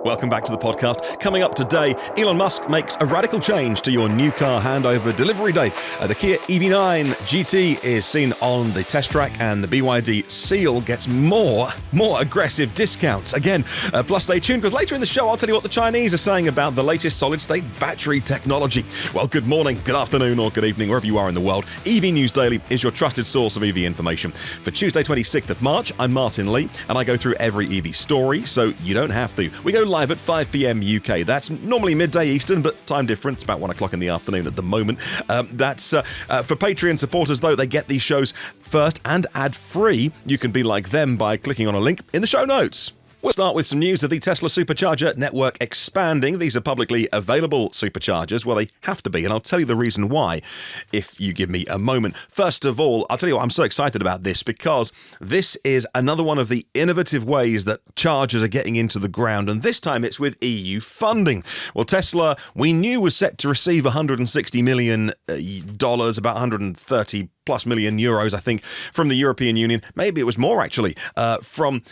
Welcome back to the podcast. Coming up today, Elon Musk makes a radical change to your new car handover delivery date. The Kia EV9 GT is seen on the test track, and the BYD Seal gets more aggressive discounts. Again, plus stay tuned, because later in the show I'll tell you what the Chinese are saying about the latest solid-state battery technology. Well, good morning, good afternoon, or good evening, wherever you are in the world. EV News Daily is your trusted source of EV information. For Tuesday, 26th of March, I'm Martin Lee, and I go through every EV story, so you don't have to. We go live at 5 p.m. UK. That's normally midday Eastern, but time difference, about 1 o'clock in the afternoon at the moment. That's for Patreon supporters, though. They get these shows first and ad-free. You can be like them by clicking on a link in the show notes. We'll start with some news of the Tesla Supercharger network expanding. These are publicly available superchargers. Well, they have to be, and I'll tell you the reason why if you give me a moment. First of all, I'll tell you what, I'm so excited about this, because this is another one of the innovative ways that chargers are getting into the ground, and this time it's with EU funding. Well, Tesla, we knew, was set to receive $160 million, about 130 plus million euros, I think, from the European Union. Maybe it was more, actually, from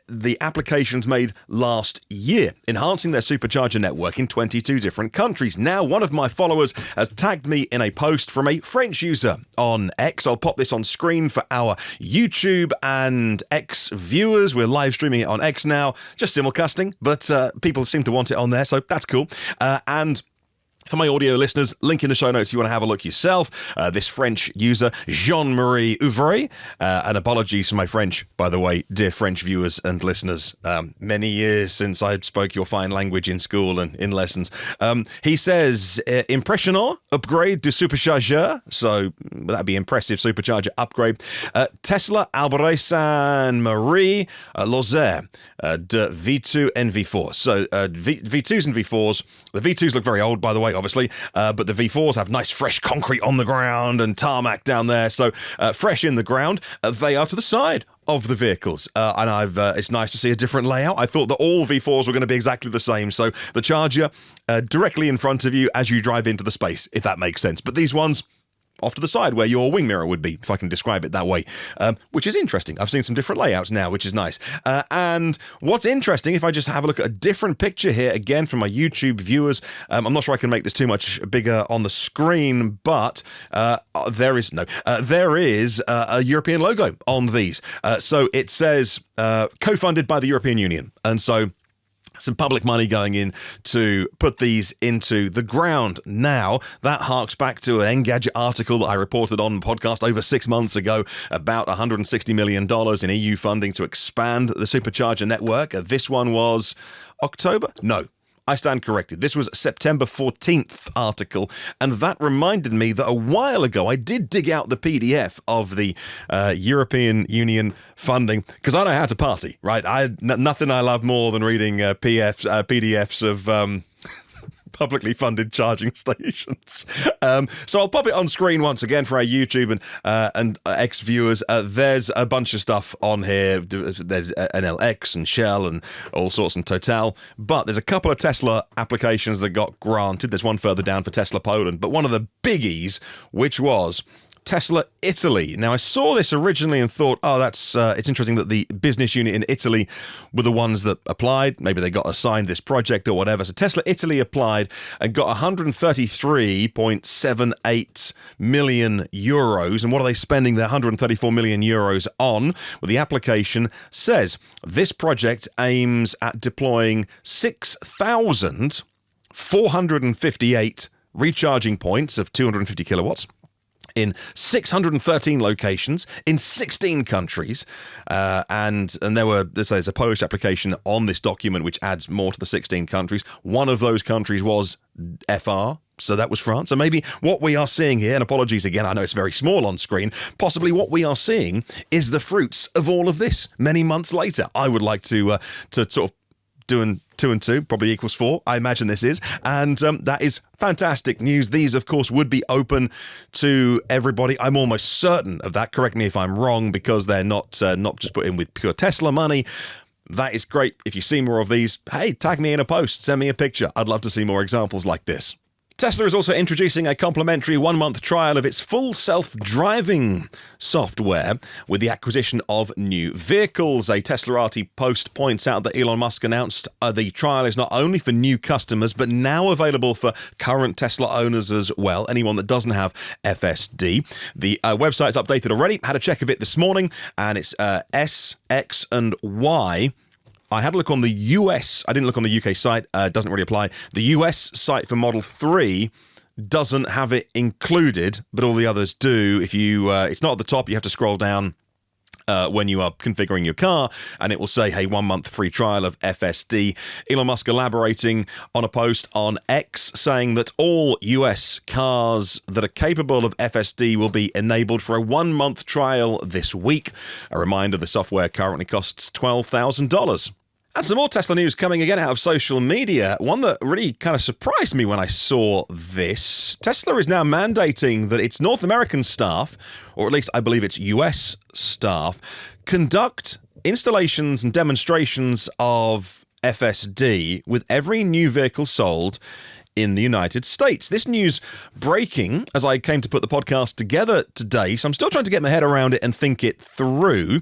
the applications made last year, enhancing their supercharger network in 22 different countries. Now, one of my followers has tagged me in a post from a French user on X. I'll pop this on screen for our YouTube and X viewers. We're live streaming it on X now, just simulcasting, but people seem to want it on there, so that's cool. And for my audio listeners, link in the show notes if you want to have a look yourself. This French user, Jean-Marie Ouvray, and apologies for my French, by the way, dear French viewers and listeners. Many years since I spoke your fine language in school and in lessons. He says, impressionnant upgrade du Supercharger. So that'd be impressive supercharger upgrade. Tesla Albret Saint-Marie Lozère de V2 and V4. So V2s and V4s. The V2s look very old, by the way, obviously, but the V4s have nice fresh concrete on the ground and tarmac down there, so fresh in the ground. They are to the side of the vehicles, and it's nice to see a different layout. I thought that all V4s were going to be exactly the same, so the charger directly in front of you as you drive into the space, if that makes sense. But these ones off to the side where your wing mirror would be, if I can describe it that way, which is interesting. I've seen some different layouts now, which is nice. And what's interesting, if I just have a look at a different picture here, again, from my YouTube viewers, I'm not sure I can make this too much bigger on the screen, but there is a European logo on these. So it says co-funded by the European Union. And so some public money going in to put these into the ground. Now, that harks back to an Engadget article that I reported on the podcast over 6 months ago about $160 million in EU funding to expand the supercharger network. This one was October? No. I stand corrected. This was September 14th article, and that reminded me that a while ago I did dig out the PDF of the European Union funding, because I know how to party, right? Nothing I love more than reading PDFs of publicly funded charging stations. So I'll pop it on screen once again for our YouTube and X viewers. There's a bunch of stuff on here. There's NLX and Shell and all sorts, and Total. But there's a couple of Tesla applications that got granted. There's one further down for Tesla Poland. But one of the biggies, which was Tesla Italy. Now, I saw this originally and thought, it's interesting that the business unit in Italy were the ones that applied. Maybe they got assigned this project or whatever. So Tesla Italy applied and got 133.78 million euros. And what are they spending their 134 million euros on? Well, the application says this project aims at deploying 6,458 recharging points of 250 kilowatts in 613 locations in 16 countries, and there's a Polish application on this document which adds more to the 16 countries. One of those countries was FR, so that was France. So maybe what we are seeing here, and apologies again, I know it's very small on screen, possibly what we are seeing is the fruits of all of this many months later. I would like to sort of doing 2 and 2 probably equals 4, I imagine this is, and that is fantastic news. These, of course, would be open to everybody. I'm almost certain of that. Correct me if I'm wrong, because they're not just put in with pure Tesla money. That is great. If you see more of these, hey, tag me in a post, send me a picture. I'd love to see more examples like this. Tesla is also introducing a complimentary 1-month trial of its full self-driving software with the acquisition of new vehicles. A Tesla RT post points out that Elon Musk announced the trial is not only for new customers, but now available for current Tesla owners as well, anyone that doesn't have FSD. The website's updated already. Had a check of it this morning, and it's S, X, and Y. I had a look on the US. I didn't look on the UK site. Doesn't really apply. The US site for Model 3 doesn't have it included, but all the others do. If you, it's not at the top. You have to scroll down when you are configuring your car, and it will say, hey, 1 month free trial of FSD. Elon Musk elaborating on a post on X saying that all US cars that are capable of FSD will be enabled for a 1 month trial this week. A reminder, the software currently costs $12,000. And some more Tesla news coming again out of social media. One that really kind of surprised me when I saw this. Tesla is now mandating that its North American staff, or at least I believe its US staff, conduct installations and demonstrations of FSD with every new vehicle sold in the United States. This news breaking as I came to put the podcast together today, so I'm still trying to get my head around it and think it through.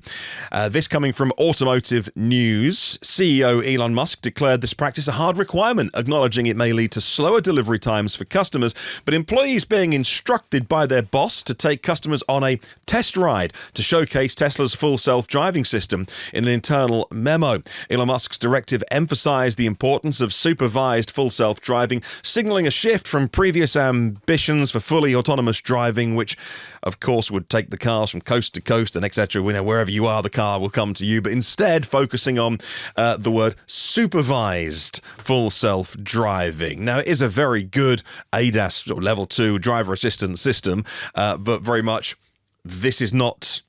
This coming from Automotive News. CEO Elon Musk declared this practice a hard requirement, acknowledging it may lead to slower delivery times for customers, but employees being instructed by their boss to take customers on a test ride to showcase Tesla's full self-driving system in an internal memo. Elon Musk's directive emphasized the importance of supervised full self-driving, signaling a shift from previous ambitions for fully autonomous driving, which, of course, would take the cars from coast to coast and etc. We know wherever you are, the car will come to you, but instead focusing on the word supervised full self-driving. Now, it is a very good ADAS or level 2 driver assistance system, but very much this is not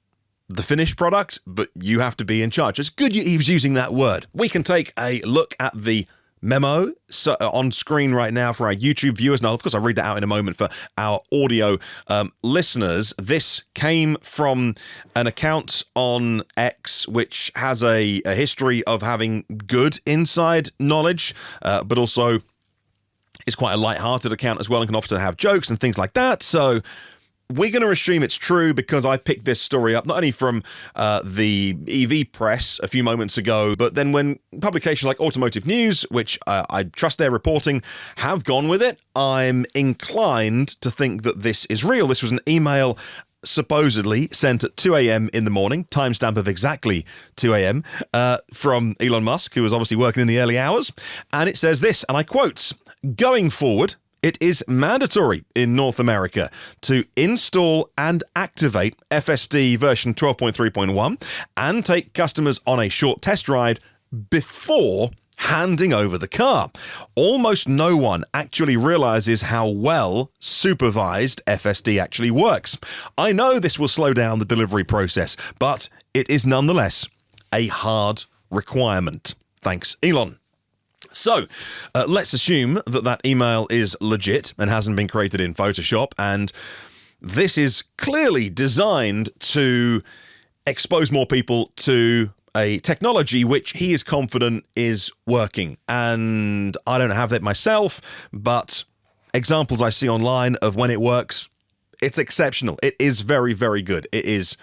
the finished product, but you have to be in charge. It's good he was using that word. We can take a look at the memo on screen right now for our YouTube viewers. Now, of course, I'll read that out in a moment for our audio listeners. This came from an account on X, which has a history of having good inside knowledge, but also is quite a light-hearted account as well and can often have jokes and things like that. So we're going to assume it's true because I picked this story up not only from the EV press a few moments ago, but then when publications like Automotive News, which I trust their reporting, have gone with it, I'm inclined to think that this is real. This was an email supposedly sent at 2 a.m. in the morning, timestamp of exactly 2 a.m., from Elon Musk, who was obviously working in the early hours. And it says this, and I quote, "Going forward, it is mandatory in North America to install and activate FSD version 12.3.1 and take customers on a short test ride before handing over the car. Almost no one actually realizes how well supervised FSD actually works. I know this will slow down the delivery process, but it is nonetheless a hard requirement. Thanks, Elon." So, let's assume that that email is legit and hasn't been created in Photoshop, and this is clearly designed to expose more people to a technology which he is confident is working. And I don't have that myself, but examples I see online of when it works, it's exceptional. It is very, very good. It is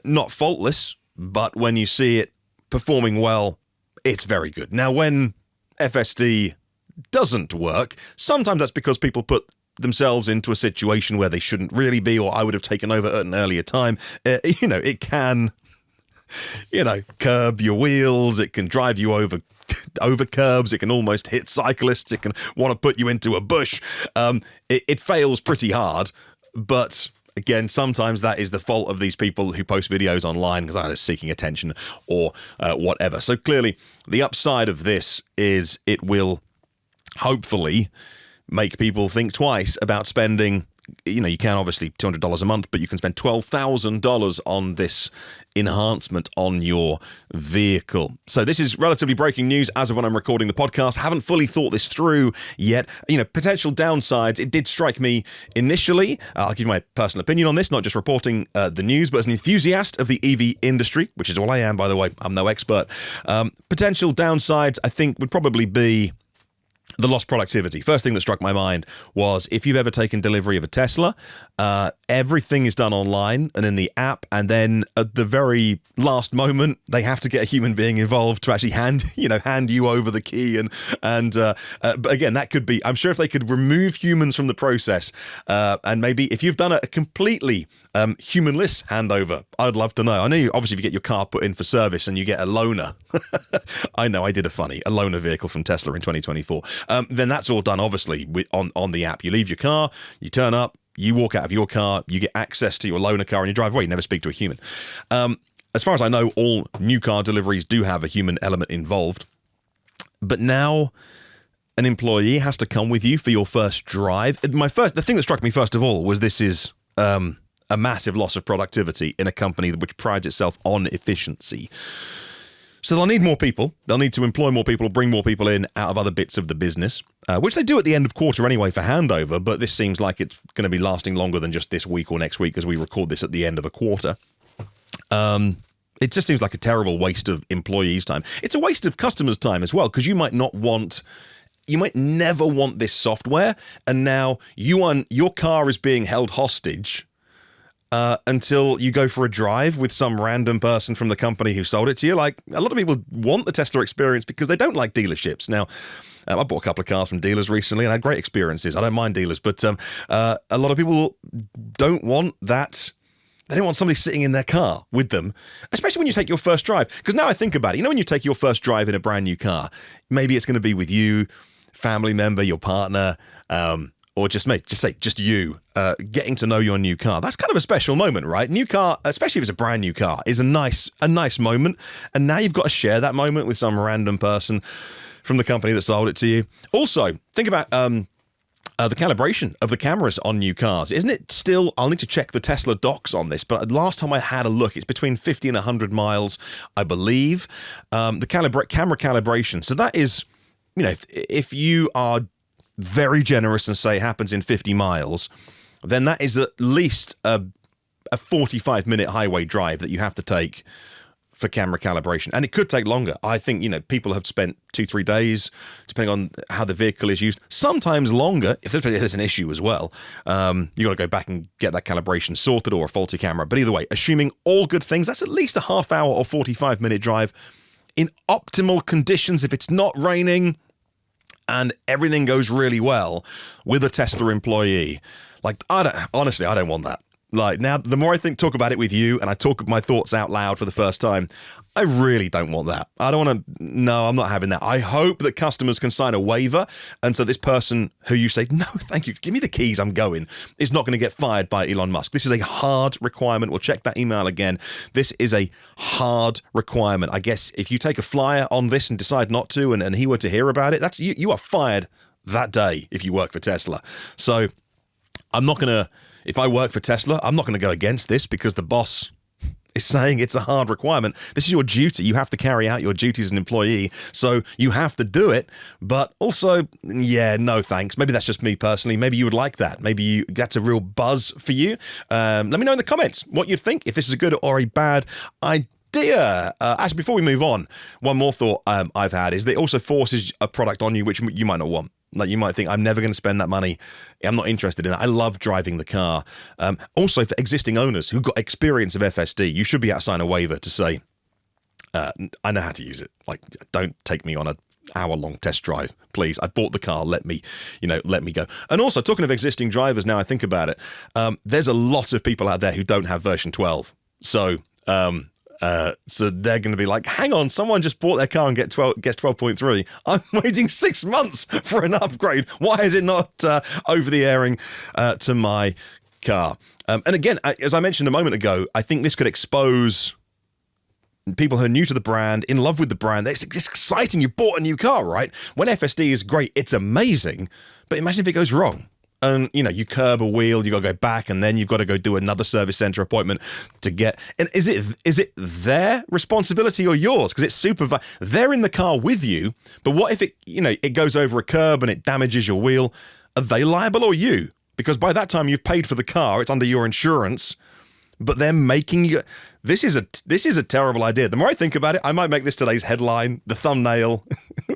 not faultless, but when you see it performing well, it's very good. Now, when FSD doesn't work, sometimes that's because people put themselves into a situation where they shouldn't really be, or I would have taken over at an earlier time. It can, curb your wheels. It can drive you over curbs. It can almost hit cyclists. It can want to put you into a bush. It fails pretty hard, but again, sometimes that is the fault of these people who post videos online because they're seeking attention or whatever. So clearly, the upside of this is it will hopefully make people think twice about spending. You can obviously $200 a month, but you can spend $12,000 on this enhancement on your vehicle. So this is relatively breaking news as of when I'm recording the podcast. Haven't fully thought this through yet. Potential downsides. It did strike me initially. I'll give you my personal opinion on this, not just reporting the news, but as an enthusiast of the EV industry, which is all I am, by the way. I'm no expert. Potential downsides, I think, would probably be the lost productivity. First thing that struck my mind was if you've ever taken delivery of a Tesla, everything is done online and in the app, and then at the very last moment, they have to get a human being involved to actually hand you over the key. But again, that could be, I'm sure if they could remove humans from the process, and maybe if you've done a completely humanless handover, I'd love to know. I know you, obviously, if you get your car put in for service and you get a loaner, I know I did a loaner vehicle from Tesla in 2024, then that's all done, obviously, on the app. You leave your car, you turn up, you walk out of your car, you get access to your loaner car and you drive away. You never speak to a human. As far as I know, all new car deliveries do have a human element involved. But now an employee has to come with you for your first drive. The thing that struck me first of all was this is a massive loss of productivity in a company which prides itself on efficiency. So they'll need more people. They'll need to employ more people, bring more people in out of other bits of the business, which they do at the end of quarter anyway for handover, but this seems like it's going to be lasting longer than just this week or next week as we record this at the end of a quarter. It just seems like a terrible waste of employees' time. It's a waste of customers' time as well, because you might never want this software, and now your car is being held hostage until you go for a drive with some random person from the company who sold it to you. Like, a lot of people want the Tesla experience because they don't like dealerships. Now, I bought a couple of cars from dealers recently and I had great experiences. I don't mind dealers, but a lot of people don't want that. They don't want somebody sitting in their car with them, especially when you take your first drive. Because now I think about it, when you take your first drive in a brand new car, maybe it's going to be with you, family member, your partner, or just you, getting to know your new car. That's kind of a special moment, right? New car, especially if it's a brand new car, is a nice moment. And now you've got to share that moment with some random person from the company that sold it to you. Also, think about the calibration of the cameras on new cars. Isn't it still, I'll need to check the Tesla docs on this, but last time I had a look, it's between 50 and 100 miles, I believe. The camera calibration. So that is, if you are very generous and say it happens in 50 miles, then that is at least a 45-minute highway drive that you have to take for camera calibration. And it could take longer. I think, people have spent 2-3 days, depending on how the vehicle is used, sometimes longer, if there's an issue as well. You got to go back and get that calibration sorted, or a faulty camera. But either way, assuming all good things, that's at least a half hour or 45-minute drive in optimal conditions if it's not raining and everything goes really well with a Tesla employee. Like, I don't want that. Like, now, the more I talk about it with you and I talk my thoughts out loud for the first time, I really don't want that. I don't want to, no, I'm not having that. I hope that customers can sign a waiver, and so this person who you say, no, thank you, give me the keys, I'm going, is not going to get fired by Elon Musk. This is a hard requirement. We'll check that email again. This is a hard requirement. I guess if you take a flyer on this and decide not to, and he were to hear about it, that's you are fired that day if you work for Tesla. So I'm not going to, if I work for Tesla, I'm not going to go against this because the boss is saying it's a hard requirement. This is your duty. You have to carry out your duties as an employee, so you have to do it. But also, yeah, no thanks. Maybe that's just me personally. Maybe you would like that. Maybe that's a real buzz for you. Let me know in the comments what you think, if this is a good or a bad idea. Actually, before we move on, one more thought I've had is that it also forces a product on you which you might not want. Like, you might think, I'm never going to spend that money. I'm not interested in that. I love driving the car. Also, for existing owners who've got experience of FSD, you should be able to sign a waiver to say, I know how to use it. Like, don't take me on an hour-long test drive, please. I bought the car. Let me go. And also, talking of existing drivers, now I think about it, there's a lot of people out there who don't have version 12. So they're going to be like, hang on, someone just bought their car and gets 12.3. I'm waiting 6 months for an upgrade. Why is it not over the airing to my car? And again, as I mentioned a moment ago, I think this could expose people who are new to the brand, in love with the brand. It's exciting. You've bought a new car, right? When FSD is great, it's amazing. But imagine if it goes wrong. And, you curb a wheel, you got to go back, and then you've got to go do another service center appointment to get. And is it their responsibility or yours? Because it's they're in the car with you, but what if it goes over a curb and it damages your wheel? Are they liable or you? Because by that time you've paid for the car, it's under your insurance. but they're making you. This is a terrible idea. The more I think about it, I might make this today's headline, the thumbnail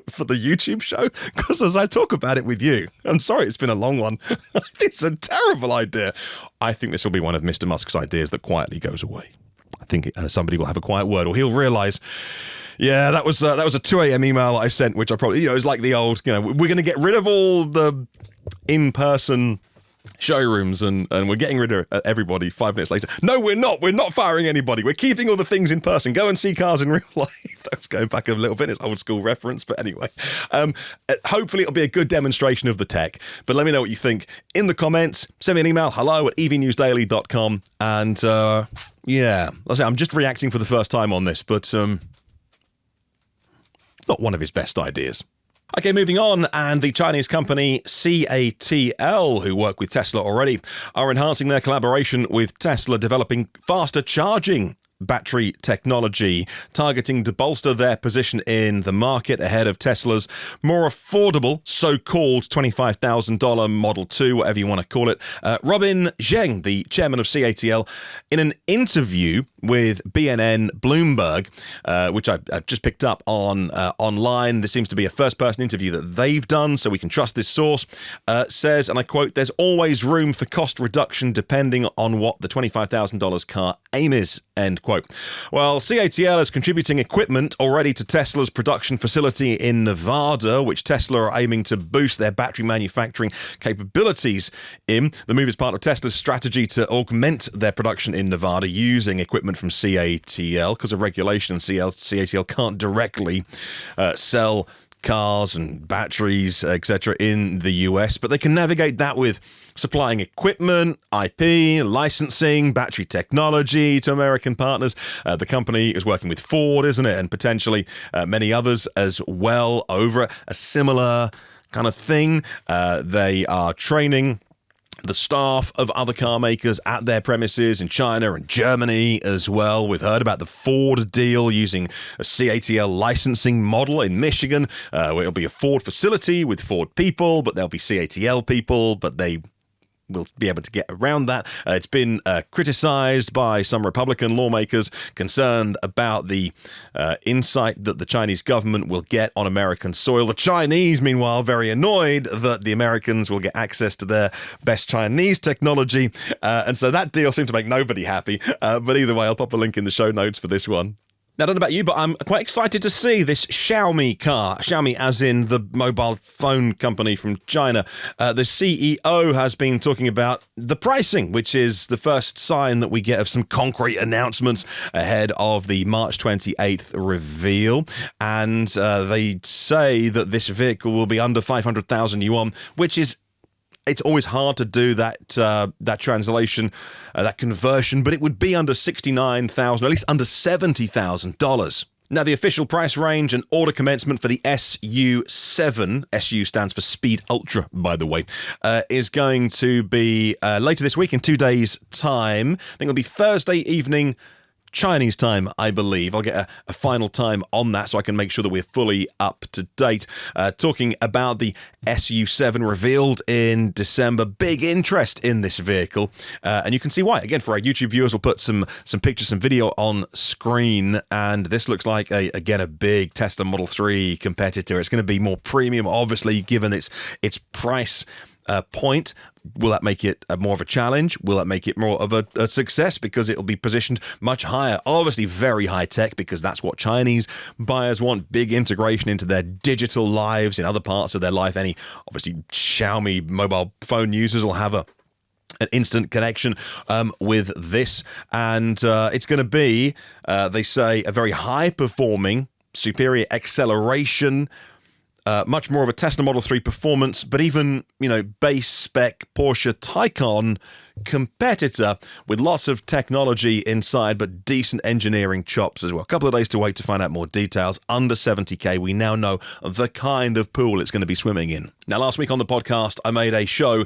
for the YouTube show, because as I talk about it with you, I'm sorry it's been a long one. It's a terrible idea. I think this will be one of Mr. Musk's ideas that quietly goes away. I think somebody will have a quiet word, or he'll realise, yeah, that was a 2 a.m. email I sent, which I probably, it's like the old, we're going to get rid of all the in-person showrooms and we're getting rid of everybody 5 minutes later. No, we're not. We're not firing anybody. We're keeping all the things in person. Go and see cars in real life. That's going back a little bit. It's old school reference, but anyway. Hopefully it'll be a good demonstration of the tech, but let me know what you think in the comments. Send me an email, hello@evnewsdaily.com. And yeah, I'm just reacting for the first time on this, but not one of his best ideas. Okay, moving on, and the Chinese company CATL, who work with Tesla already, are enhancing their collaboration with Tesla, developing faster charging battery technology, targeting to bolster their position in the market ahead of Tesla's more affordable, so-called $25,000 Model 2, whatever you want to call it. Robin Zheng, the chairman of CATL, in an interview with BNN Bloomberg, which I've just picked up on online. This seems to be a first-person interview that they've done, so we can trust this source, says, and I quote, "There's always room for cost reduction depending on what the $25,000 car aim is," end quote. Well, CATL is contributing equipment already to Tesla's production facility in Nevada, which Tesla are aiming to boost their battery manufacturing capabilities in. The move is part of Tesla's strategy to augment their production in Nevada using equipment from CATL. Because of regulation, CATL can't directly sell cars and batteries, etc. in the US, but they can navigate that with supplying equipment, IP, licensing, battery technology to American partners. The company is working with Ford, isn't it? And potentially many others as well over a similar kind of thing. They are training the staff of other car makers at their premises in China and Germany as well. We've heard about the Ford deal using a CATL licensing model in Michigan, where it'll be a Ford facility with Ford people, but there'll be CATL people, but they will be able to get around that. It's been criticized by some Republican lawmakers concerned about the insight that the Chinese government will get on American soil. The Chinese, meanwhile, very annoyed that the Americans will get access to their best Chinese technology. And so that deal seemed to make nobody happy. But either way, I'll pop a link in the show notes for this one. Now, I don't know about you, but I'm quite excited to see this Xiaomi car. Xiaomi as in the mobile phone company from China. The CEO has been talking about the pricing, which is the first sign that we get of some concrete announcements ahead of the March 28th reveal. And they say that this vehicle will be under 500,000 yuan, which is, it's always hard to do that translation, that conversion, but it would be under $69,000, at least under $70,000. Now, the official price range and order commencement for the SU7, SU stands for Speed Ultra, by the way, is going to be later this week in 2 days' time. I think it'll be Thursday evening, Chinese time, I believe. I'll get a final time on that so I can make sure that we're fully up to date. Talking about the SU7 revealed in December. Big interest in this vehicle. And you can see why. Again, for our YouTube viewers, we'll put some pictures, some video on screen. And this looks like, a big Tesla Model 3 competitor. It's going to be more premium, obviously, given its price point. Will that make it more of a challenge? Will that make it more of a success because it'll be positioned much higher? Obviously very high tech, because that's what Chinese buyers want. Big integration into their digital lives in other parts of their life. Any, obviously, Xiaomi mobile phone users will have an instant connection with this. And it's going to be, they say, a very high-performing, superior acceleration, much more of a Tesla Model 3 performance, but even, base spec Porsche Taycan competitor with lots of technology inside, but decent engineering chops as well. A couple of days to wait to find out more details. Under 70k, we now know the kind of pool it's going to be swimming in. Now, last week on the podcast, I made a show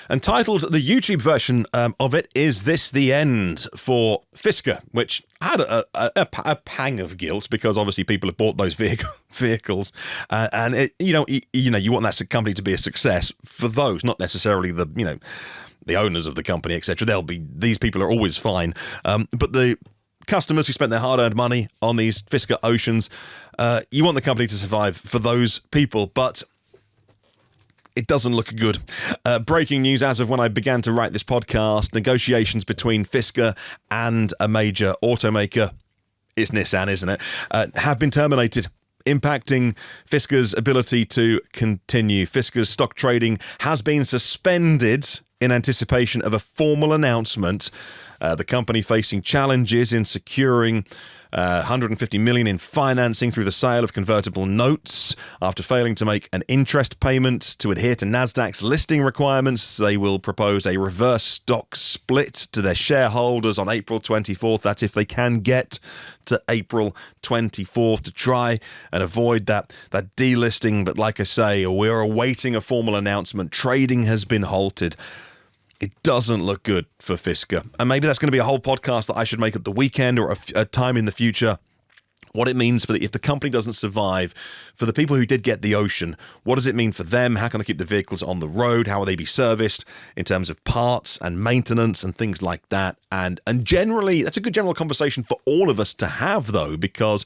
entitled, the YouTube version of it, Is This the End for Fisker, which had a pang of guilt, because obviously people have bought those vehicles, and you want that company to be a success for those, not necessarily the the owners of the company, etc. These people are always fine. But the customers who spent their hard-earned money on these Fisker Oceans, you want the company to survive for those people, but it doesn't look good. Breaking news as of when I began to write this podcast, negotiations between Fisker and a major automaker, it's Nissan, isn't it, have been terminated, impacting Fisker's ability to continue. Fisker's stock trading has been suspended in anticipation of a formal announcement. The company facing challenges in securing 150 million in financing through the sale of convertible notes. After failing to make an interest payment to adhere to Nasdaq's listing requirements, they will propose a reverse stock split to their shareholders on April 24th. That's if they can get to April 24th to try and avoid that delisting. But like I say, we're awaiting a formal announcement. Trading has been halted. It doesn't look good for Fisker. And maybe that's going to be a whole podcast that I should make at the weekend or a time in the future. What it means if the company doesn't survive, for the people who did get the Ocean, what does it mean for them? How can they keep the vehicles on the road? How will they be serviced in terms of parts and maintenance and things like that? And generally, that's a good general conversation for all of us to have, though, because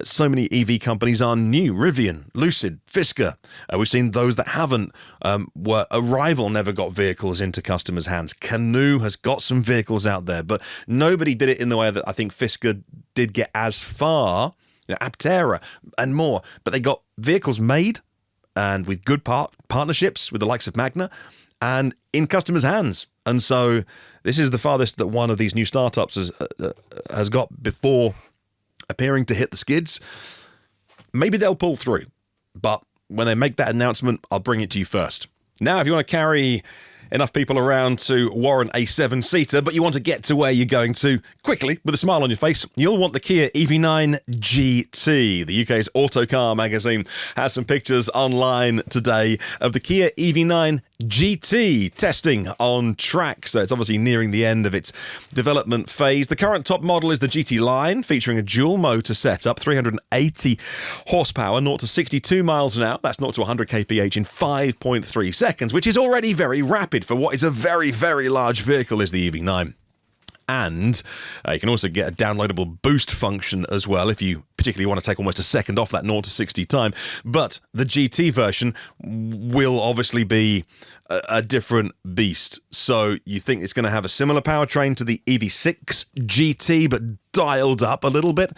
so many EV companies are new. Rivian, Lucid, Fisker. We've seen those that haven't. Arrival never got vehicles into customers' hands. Canoe has got some vehicles out there, but nobody did it in the way that I think Fisker did get as far. Aptera and more. But they got vehicles made and with good partnerships with the likes of Magma and in customers' hands. And so this is the farthest that one of these new startups has got before appearing to hit the skids. Maybe they'll pull through, but when they make that announcement, I'll bring it to you first. Now, if you want to carry enough people around to warrant a 7-seater, but you want to get to where you're going to quickly with a smile on your face, you'll want the Kia EV9 GT. The UK's Autocar magazine has some pictures online today of the Kia EV9 GT testing on track, so it's obviously nearing the end of its development phase. The current top model is the GT line, featuring a dual motor setup, 380 horsepower, 0 to 62 miles an hour. That's 0 to 100 kph in 5.3 seconds, which is already very rapid for what is a very, very large vehicle, is the EV9. And you can also get a downloadable boost function as well if you particularly want to take almost a second off that 0 to 60 time. But the GT version will obviously be a different beast. So you think it's going to have a similar powertrain to the EV6 GT, but dialed up a little bit.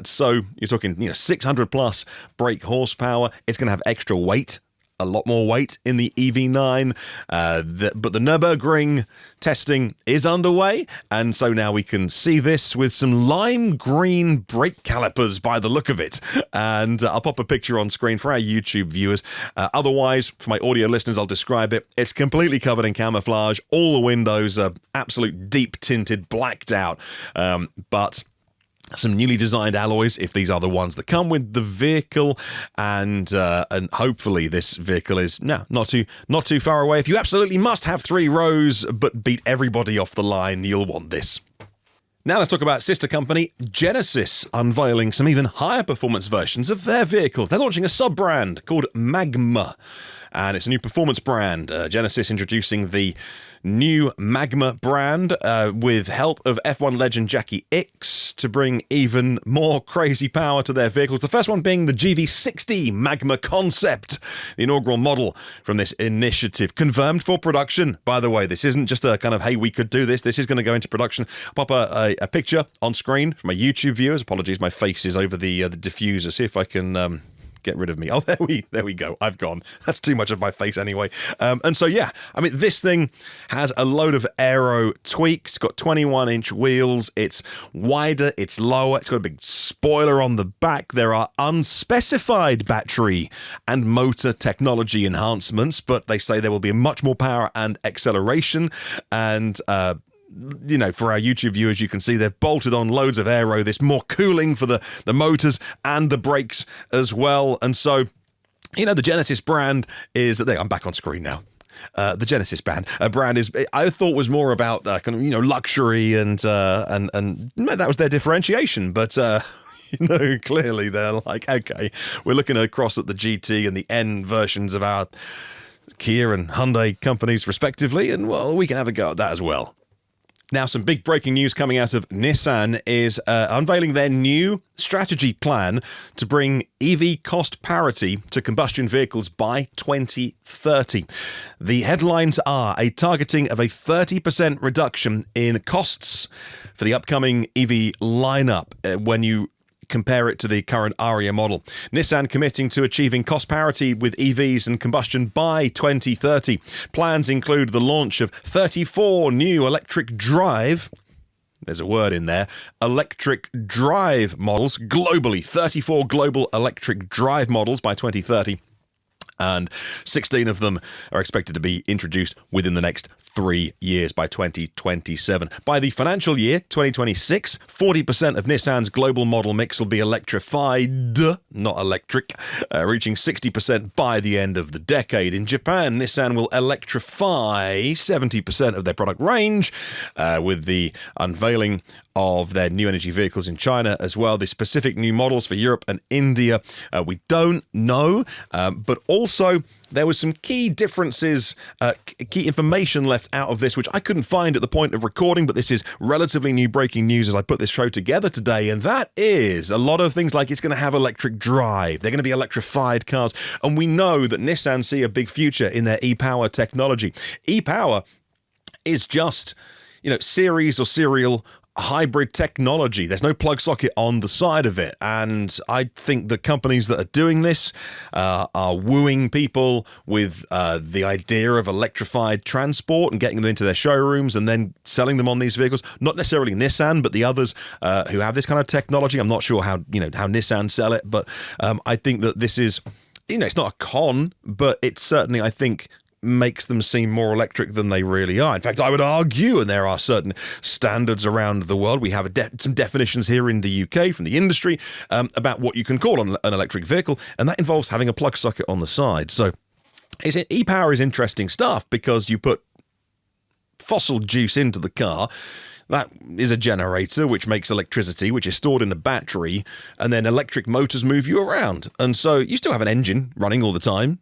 So you're talking 600 plus brake horsepower. It's going to have extra weight. A lot more weight in the EV9, but the Nürburgring testing is underway, and so now we can see this with some lime green brake calipers by the look of it. And I'll pop a picture on screen for our YouTube viewers. Otherwise, for my audio listeners, I'll describe it. It's completely covered in camouflage. All the windows are absolute deep tinted, blacked out, but some newly designed alloys, if these are the ones that come with the vehicle, and hopefully this vehicle is not too far away. If you absolutely must have 3 rows but beat everybody off the line, you'll want this. Now let's talk about sister company Genesis, unveiling some even higher performance versions of their vehicle. They're launching a sub-brand called Magma, and it's a new performance brand. Genesis introducing the new Magma brand with help of F1 legend Jackie Ickx to bring even more crazy power to their vehicles. The first one being the GV60 Magma concept, the inaugural model from this initiative. Confirmed for production, by the way. This isn't just a kind of, hey, we could do this. This is going to go into production. Pop a picture on screen for my YouTube viewers. Apologies, my face is over the diffuser. See if I can get rid of me. Oh, there we go. I've gone. That's too much of my face anyway. And so, yeah, I mean, this thing has a load of aero tweaks. It's got 21-inch wheels. It's wider. It's lower. It's got a big spoiler on the back. There are unspecified battery and motor technology enhancements, but they say there will be much more power and acceleration. And for our YouTube viewers, you can see they've bolted on loads of aero, this more cooling for the motors and the brakes as well. And so, the Genesis brand is, I'm back on screen now. The Genesis brand is, I thought, was more about luxury and that was their differentiation. But clearly they're like, okay, we're looking across at the GT and the N versions of our Kia and Hyundai companies respectively, and well, we can have a go at that as well. Now, some big breaking news coming out of Nissan is unveiling their new strategy plan to bring EV cost parity to combustion vehicles by 2030. The headlines are a targeting of a 30% reduction in costs for the upcoming EV lineup when you compare it to the current Aria model. Nissan committing to achieving cost parity with EVs and combustion by 2030. Plans include the launch of 34 new electric drive, there's a word in there, electric drive models globally. 34 global electric drive models by 2030. And 16 of them are expected to be introduced within the next 3 years by 2027. By the financial year 2026, 40% of Nissan's global model mix will be electrified, not electric, reaching 60% by the end of the decade. In Japan, Nissan will electrify 70% of their product range, with the unveiling of their new energy vehicles in China as well. The specific new models for Europe and India, we don't know, but also there was some key differences, key information left out of this, which I couldn't find at the point of recording, but this is relatively new breaking news as I put this show together today, and that is a lot of things like it's going to have electric drive, they're going to be electrified cars, and we know that Nissan see a big future in their e-Power technology. E-Power is just, series or serial hybrid technology. There's no plug socket on the side of it, and I think the companies that are doing this are wooing people with the idea of electrified transport and getting them into their showrooms and then selling them on these vehicles. Not necessarily Nissan, but the others who have this kind of technology. I'm not sure how Nissan sell it, but I think that this is, it's not a con, but it's certainly, I think, makes them seem more electric than they really are. In fact, I would argue, and there are certain standards around the world, we have some definitions here in the UK from the industry about what you can call an electric vehicle, and that involves having a plug socket on the side. So e-Power is interesting stuff because you put fossil juice into the car. That is a generator which makes electricity, which is stored in a battery, and then electric motors move you around. And so you still have an engine running all the time,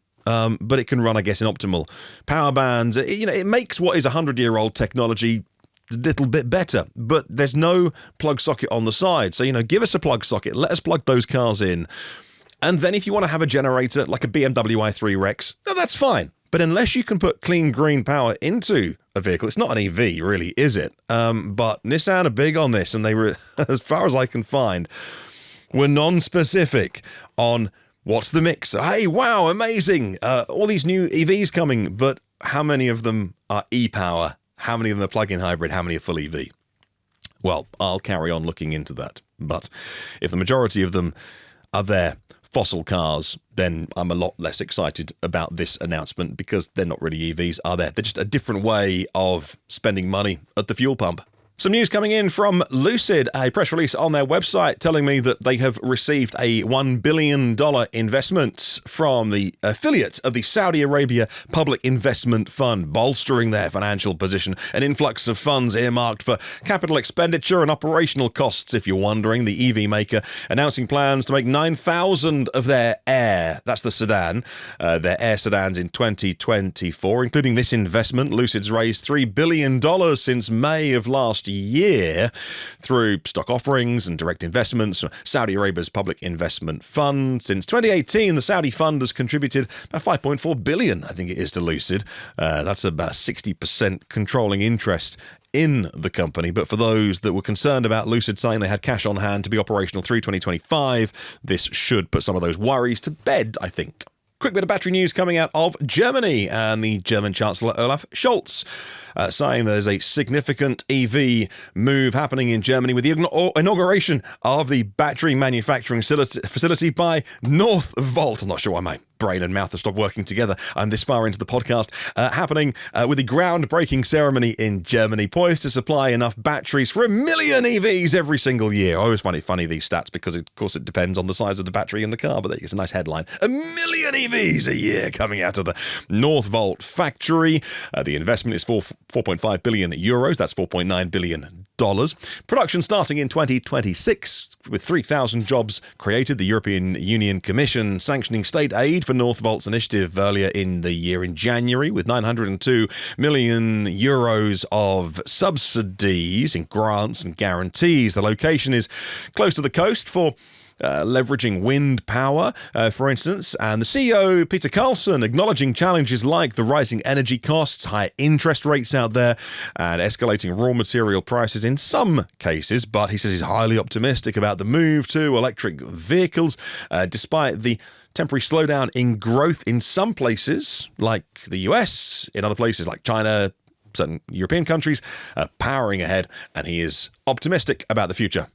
but it can run, I guess, in optimal power bands. It makes what is a 100-year-old technology a little bit better, but there's no plug socket on the side. So, give us a plug socket. Let us plug those cars in. And then if you want to have a generator like a BMW i3 Rex, that's fine. But unless you can put clean green power into a vehicle, it's not an EV, really, is it? But Nissan are big on this, and they were, as far as I can find, were non-specific on what's the mix? Hey, wow, amazing. All these new EVs coming, but how many of them are e-Power? How many of them are plug-in hybrid? How many are full EV? Well, I'll carry on looking into that. But if the majority of them are their fossil cars, then I'm a lot less excited about this announcement because they're not really EVs, are they? They're just a different way of spending money at the fuel pump. Some news coming in from Lucid, a press release on their website telling me that they have received a $1 billion investment from the affiliate of the Saudi Arabia Public Investment Fund, bolstering their financial position. An influx of funds earmarked for capital expenditure and operational costs, if you're wondering. The EV maker announcing plans to make 9,000 of their Air, that's the sedan, their Air sedans in 2024. Including this investment, Lucid's raised $3 billion since May of last year through stock offerings and direct investments from Saudi Arabia's Public Investment Fund. Since 2018, the Saudi fund has contributed about $5.4 billion, I think it is, to Lucid. That's about 60% controlling interest in the company. But for those that were concerned about Lucid saying they had cash on hand to be operational through 2025, this should put some of those worries to bed, I think. Quick bit of battery news coming out of Germany, and the German Chancellor Olaf Scholz saying there's a significant EV move happening in Germany with the inauguration of the battery manufacturing facility by Northvolt. I'm not sure why my brain and mouth have stopped working together. I'm this far into the podcast. Happening with the groundbreaking ceremony in Germany, poised to supply enough batteries for 1 million EVs every single year. I always find it funny, these stats, because of course it depends on the size of the battery in the car, but it's a nice headline. 1 million EVs a year coming out of the Northvolt factory. The investment is 4.5 billion euros. That's $4.9 billion. Production starting in 2026, with 3,000 jobs created. The European Union Commission sanctioning state aid for Northvolt's initiative earlier in the year in January, with 902 million euros of subsidies in grants and guarantees. The location is close to the coast for leveraging wind power, for instance, and the CEO, Peter Carlson, acknowledging challenges like the rising energy costs, high interest rates out there, and escalating raw material prices in some cases, but he says he's highly optimistic about the move to electric vehicles, despite the temporary slowdown in growth in some places, like the US, in other places like China, certain European countries, powering ahead, and he is optimistic about the future.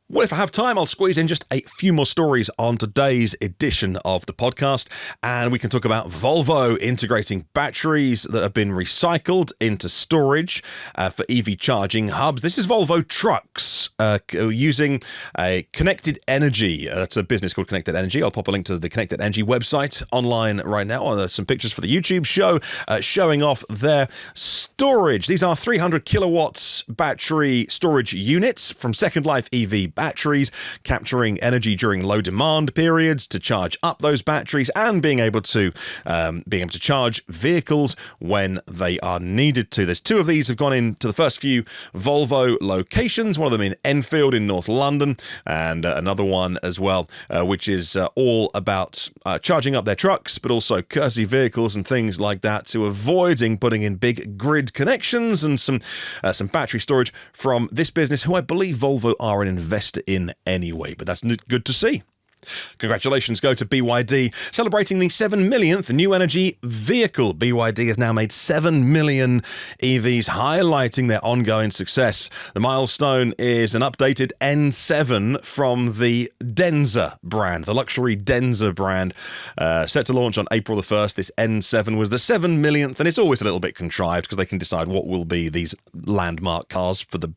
Well, if I have time, I'll squeeze in just a few more stories on today's edition of the podcast, and we can talk about Volvo integrating batteries that have been recycled into storage for EV charging hubs. This is Volvo Trucks using a Connected Energy. It's a business called Connected Energy. I'll pop a link to the Connected Energy website online right now. Some pictures for the YouTube show showing off their storage. These are 300 kilowatts battery storage units from Second Life EV batteries, capturing energy during low demand periods to charge up those batteries and being able to charge vehicles when they are needed to. There's two of these have gone into the first few Volvo locations, one of them in Enfield in North London, and another one as well, which is all about charging up their trucks, but also courtesy vehicles and things like that, to avoiding putting in big grid connections, and some battery storage from this business, who I believe Volvo are an investor in anyway, but that's good to see. Congratulations go to BYD, celebrating the 7 millionth new energy vehicle. BYD has now made 7 million EVs, highlighting their ongoing success. The milestone is an updated N7 from the Denza brand, the luxury Denza brand, set to launch on April the 1st. This N7 was the 7 millionth, and it's always a little bit contrived because they can decide what will be these landmark cars for the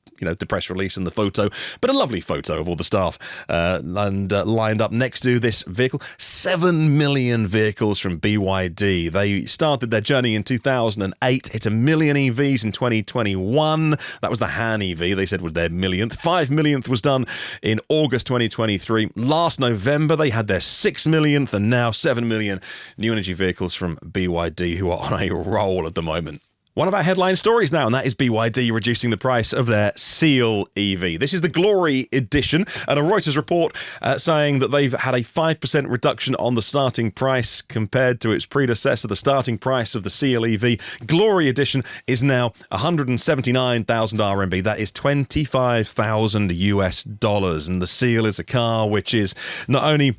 press release and the photo, but a lovely photo of all the staff and lined up next to this vehicle. 7 million vehicles from BYD. They started their journey in 2008, hit a million EVs in 2021. That was the Han EV, they said was their millionth. 5 millionth was done in August 2023. Last November, they had their 6 millionth, and now 7 million new energy vehicles from BYD, who are on a roll at the moment. One of our headline stories now, and that is BYD reducing the price of their Seal EV. This is the Glory Edition, and a Reuters report saying that they've had a 5% reduction on the starting price compared to its predecessor. The starting price of the Seal EV Glory Edition is now 179,000 RMB. That is 25,000 US dollars. And the Seal is a car which is not only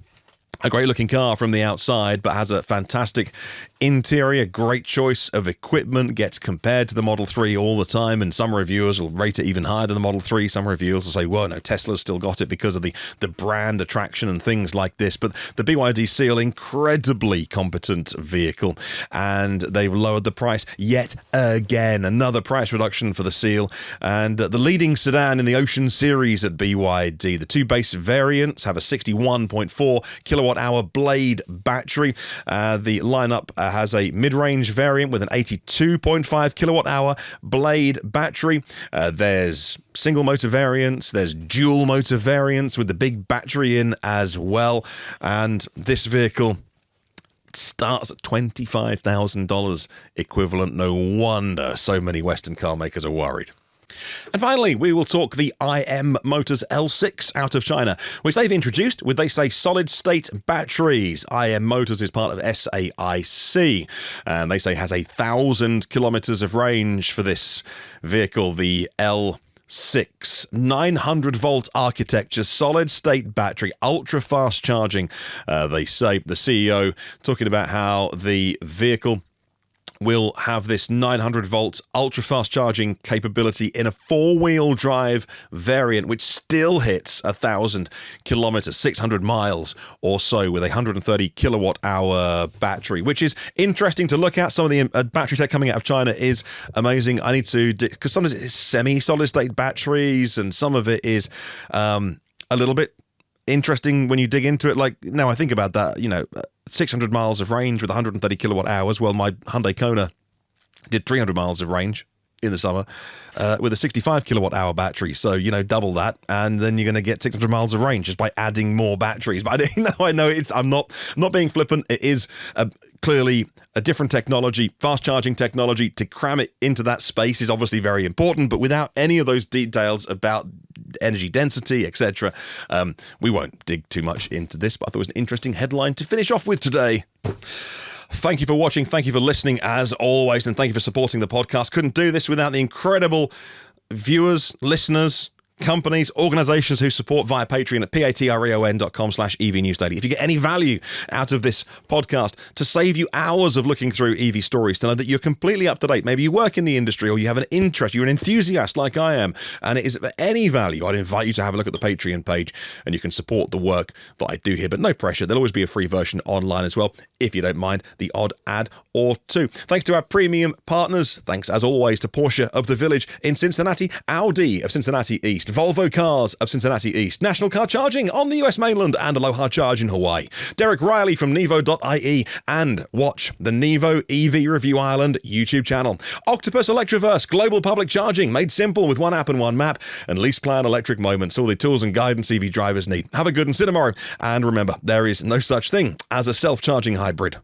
a great looking car from the outside, but has a fantastic interior, great choice of equipment, gets compared to the Model 3 all the time, and some reviewers will rate it even higher than the Model 3. Some reviewers will say, well, no, Tesla's still got it because of the brand attraction and things like this. But the BYD Seal, incredibly competent vehicle, and they've lowered the price yet again. Another price reduction for the Seal, and the leading sedan in the Ocean series at BYD. The two base variants have a 61.4 kilowatt-hour Blade battery. The lineup has a mid-range variant with an 82.5 kilowatt-hour Blade battery. There's single motor variants, there's dual motor variants with the big battery in as well. And this vehicle starts at $25,000 equivalent. No wonder so many Western car makers are worried. And finally, we will talk the IM Motors L6 out of China, which they've introduced with, they say, solid-state batteries. IM Motors is part of SAIC, and they say has 1,000 kilometers of range for this vehicle, the L6, 900-volt architecture, solid-state battery, ultra-fast charging. They say, the CEO talking about how the vehicle will have this 900-volt ultra-fast charging capability in a four-wheel drive variant, which still hits 1,000 kilometers, 600 miles or so, with a 130 kilowatt-hour battery, which is interesting to look at. Some of the battery tech coming out of China is amazing. I need to, because sometimes it's semi-solid-state batteries, and some of it is a little bit interesting when you dig into it. Like, now I think about that, 600 miles of range with 130 kilowatt hours. Well, my Hyundai Kona did 300 miles of range. in the summer with a 65 kilowatt hour battery. So, double that, and then you're going to get 600 miles of range just by adding more batteries. But I know I'm not being flippant. It is clearly a different technology, fast charging technology. To cram it into that space is obviously very important, but without any of those details about energy density, etc., we won't dig too much into this, but I thought it was an interesting headline to finish off with today. Thank you for watching, thank you for listening as always, and thank you for supporting the podcast. Couldn't do this without the incredible viewers, listeners, companies, organizations who support via Patreon at patreon.com/EVNewsDaily. If you get any value out of this podcast, to save you hours of looking through EV stories, to know that you're completely up to date, maybe you work in the industry or you have an interest, you're an enthusiast like I am, and it is of any value, I'd invite you to have a look at the Patreon page and you can support the work that I do here, but no pressure. There'll always be a free version online as well, if you don't mind the odd ad or two. Thanks to our premium partners. Thanks, as always, to Porsche of the Village in Cincinnati, Audi of Cincinnati East, Volvo Cars of Cincinnati East, National Car Charging on the US mainland, and Aloha Charge in Hawaii. Derek Riley from Nevo.ie, and watch the Nevo EV Review Ireland YouTube channel. Octopus Electroverse, global public charging, made simple with one app and one map, and LeasePlan Electric Moments, all the tools and guidance EV drivers need. Have a good and see you tomorrow, and remember, there is no such thing as a self-charging hybrid.